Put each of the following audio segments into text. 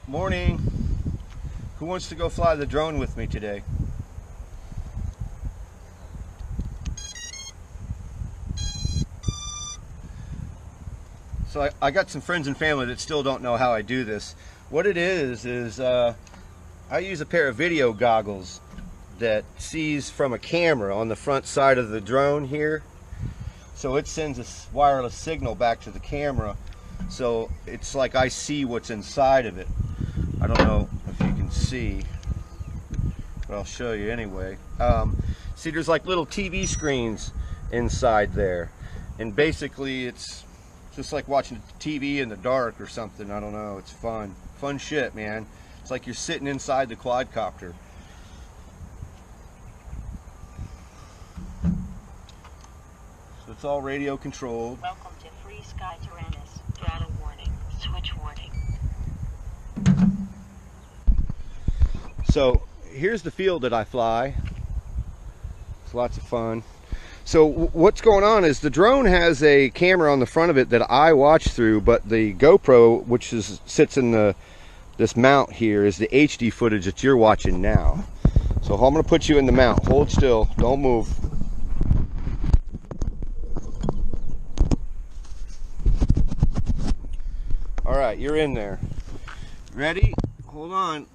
Morning. Who wants to go fly the drone with me today? So I got some friends and family that still don't know how I do this. What it is I use a pair of video goggles that sees from a camera on the front side of the drone here. So it sends a wireless signal back to the camera. So it's like I see what's inside of it. I don't know if you can see, but I'll show you anyway. See, there's like little TV screens inside there. And basically it's just like watching TV in the dark or something. I don't know. It's fun. Fun shit, man. It's like you're sitting inside the quadcopter. So it's all radio controlled. Welcome to Free Sky Tyrannus. Data warning. Switch warning. So here's the field that I fly. It's lots of fun. So what's going on is the drone has a camera on the front of it that I watch through, but the GoPro, which sits in this mount here, is the HD footage that you're watching now. So I'm going to put you in the mount. Hold still. Don't move. All right, you're in there. Ready? Hold on.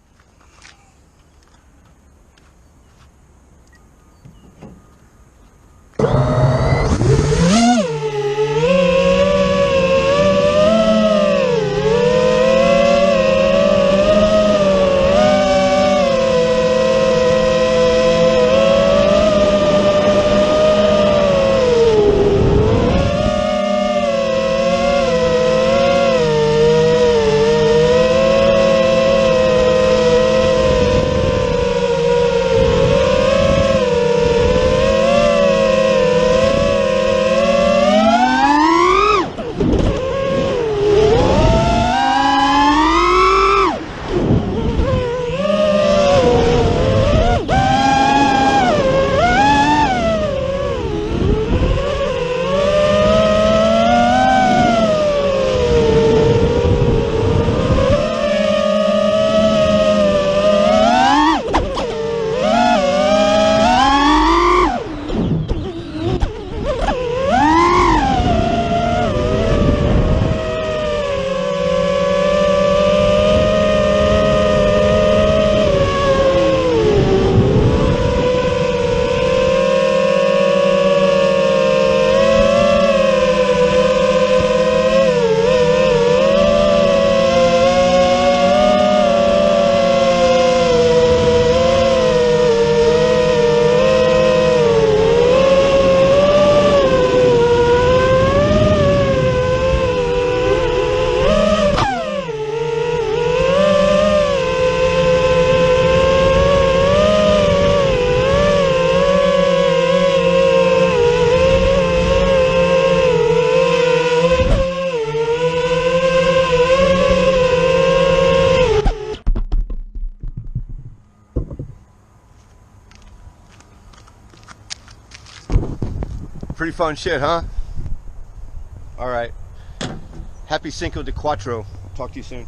Pretty fun shit, huh? All right. Happy Cinco de Cuatro. Talk to you soon.